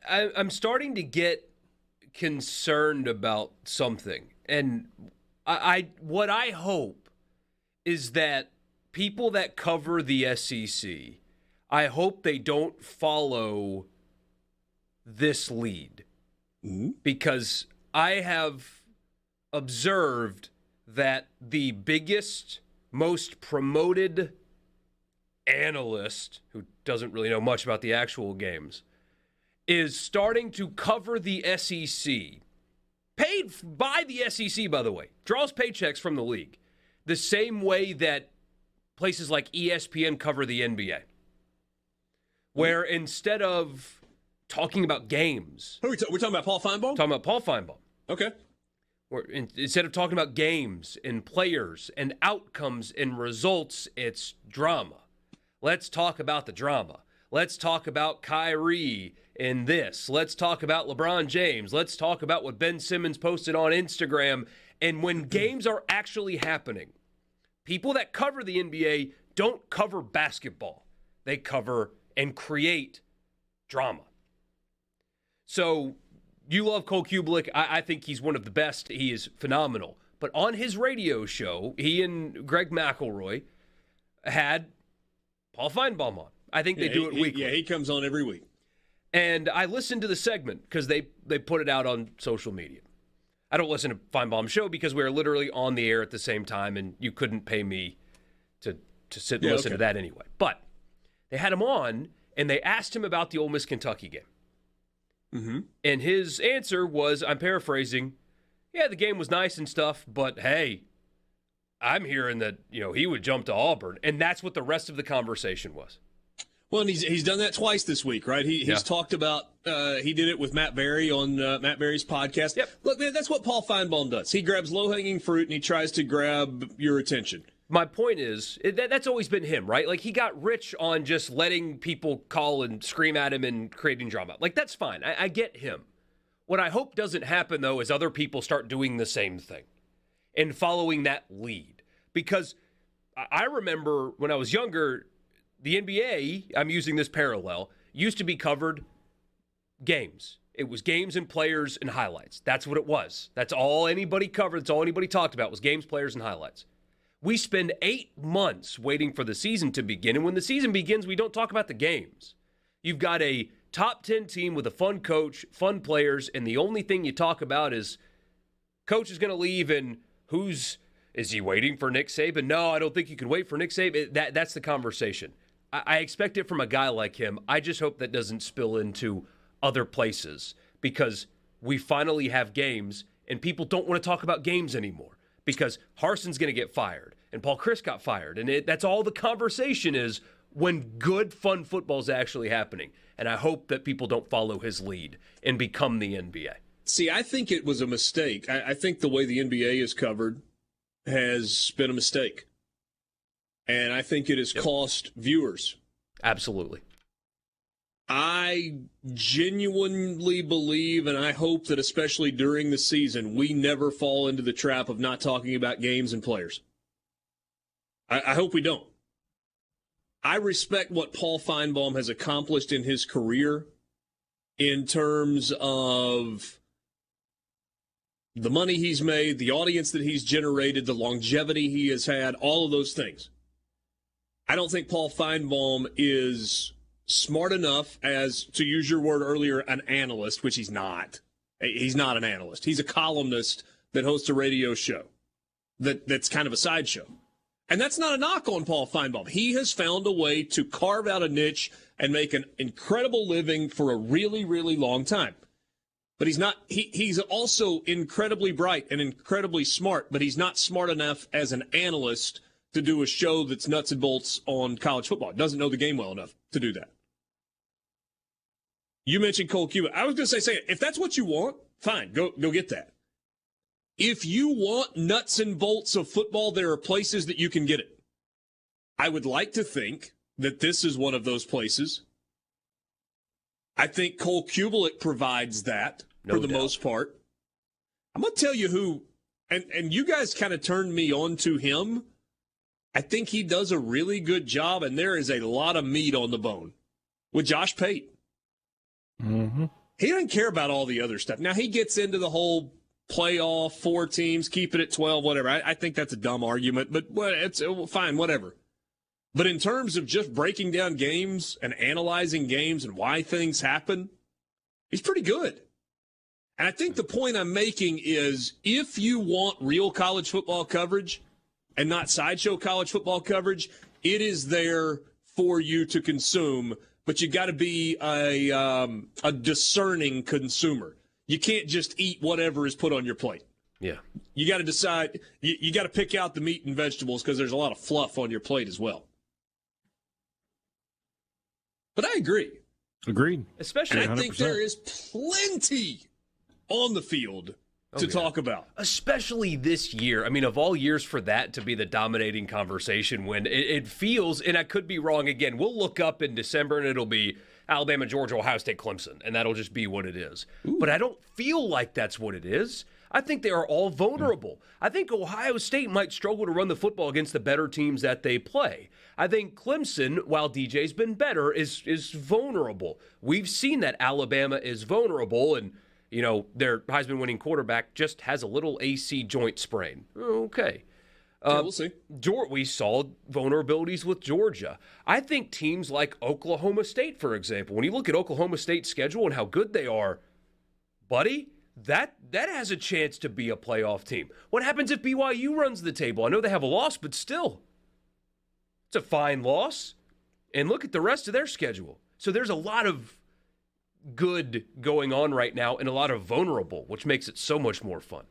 I'm starting to get concerned about something. And what I hope is that people that cover the SEC, I hope they don't follow this lead. Mm-hmm. Because I have observed that the biggest, most promoted analyst, who doesn't really know much about the actual games, is starting to cover the SEC. Paid by the SEC, by the way. Draws paychecks from the league. The same way that places like ESPN cover the NBA. Where instead of talking about games... We're talking about Paul Feinbaum? Talking about Paul Feinbaum. Okay. Instead of talking about games and players and outcomes and results, it's drama. Let's talk about the drama. Let's talk about Kyrie in this. Let's talk about LeBron James. Let's talk about what Ben Simmons posted on Instagram. And when games are actually happening, people that cover the NBA don't cover basketball. They cover and create drama. So you love Cole Kubelik. I think he's one of the best. He is phenomenal. But on his radio show, he and Greg McElroy had Paul Feinbaum on. I think they do it weekly. He comes on every week. And I listened to the segment because they put it out on social media. I don't listen to Feinbaum's show because we were literally on the air at the same time, and you couldn't pay me to sit and listen to that anyway. But they had him on, and they asked him about the Ole Miss Kentucky game. Mm-hmm. And his answer was, I'm paraphrasing, yeah, the game was nice and stuff, but hey, I'm hearing that, he would jump to Auburn. And that's what the rest of the conversation was. Well, and he's done that twice this week, right? He's talked about, he did it with Matt Berry on Matt Berry's podcast. Yep. Look, man, that's what Paul Feinbaum does. He grabs low-hanging fruit and he tries to grab your attention. My point is, that's always been him, right? Like, he got rich on just letting people call and scream at him and creating drama. Like, that's fine. I get him. What I hope doesn't happen, though, is other people start doing the same thing and following that lead. Because I remember when I was younger, the NBA, I'm using this parallel, used to be covered games. It was games and players and highlights. That's what it was. That's all anybody covered. That's all anybody talked about was games, players, and highlights. We spend 8 months waiting for the season to begin, and when the season begins, we don't talk about the games. You've got a top 10 team with a fun coach, fun players, and the only thing you talk about is coach is going to leave, and is he waiting for Nick Saban? No, I don't think you can wait for Nick Saban. That's the conversation. I expect it from a guy like him. I just hope that doesn't spill into other places because we finally have games, and people don't want to talk about games anymore. Because Harson's going to get fired, and Paul Chris got fired, and that's all the conversation is when good, fun football is actually happening. And I hope that people don't follow his lead and become the NBA. See, I think it was a mistake. I think the way the NBA is covered has been a mistake. And I think it has cost viewers. Absolutely. I genuinely believe, and I hope that especially during the season, we never fall into the trap of not talking about games and players. I hope we don't. I respect what Paul Feinbaum has accomplished in his career in terms of the money he's made, the audience that he's generated, the longevity he has had, all of those things. I don't think Paul Feinbaum is smart enough as, to use your word earlier, an analyst, which he's not. He's not an analyst. He's a columnist that hosts a radio show that's kind of a sideshow. And that's not a knock on Paul Feinbaum. He has found a way to carve out a niche and make an incredible living for a really, really long time. But he's not. He's also incredibly bright and incredibly smart, but he's not smart enough as an analyst to do a show that's nuts and bolts on college football. Doesn't know the game well enough to do that. You mentioned Cole Cuba. I was going to say, if that's what you want, fine, go get that. If you want nuts and bolts of football, there are places that you can get it. I would like to think that this is one of those places. I think Cole Kubelik provides that for the most part. I'm going to tell you who, and you guys kind of turned me on to him. I think he does a really good job, and there is a lot of meat on the bone with Josh Pate. Mm-hmm. He doesn't care about all the other stuff. Now, he gets into the whole playoff, 4 teams, keep it at 12, whatever. I think that's a dumb argument, but it's fine, whatever. But in terms of just breaking down games and analyzing games and why things happen, he's pretty good. And I think the point I'm making is if you want real college football coverage and not sideshow college football coverage, it is there for you to consume, but you got to be a discerning consumer. You can't just eat whatever is put on your plate. Yeah. You got to decide. You got to pick out the meat and vegetables because there's a lot of fluff on your plate as well. But I agree. Agreed. Especially, and I think there is plenty on the field to talk about. Especially this year. I mean, of all years for that to be the dominating conversation when it feels, and I could be wrong again, we'll look up in December and it'll be Alabama, Georgia, Ohio State, Clemson, and that'll just be what it is. Ooh. But I don't feel like that's what it is. I think they are all vulnerable. I think Ohio State might struggle to run the football against the better teams that they play. I think Clemson, while DJ's been better, is vulnerable. We've seen that Alabama is vulnerable, and their Heisman-winning quarterback just has a little AC joint sprain. Okay. We'll see. We saw vulnerabilities with Georgia. I think teams like Oklahoma State, for example, when you look at Oklahoma State's schedule and how good they are, buddy, that has a chance to be a playoff team. What happens if BYU runs the table? I know they have a loss, but still, it's a fine loss. And look at the rest of their schedule. So there's a lot of good going on right now and a lot of vulnerable, which makes it so much more fun.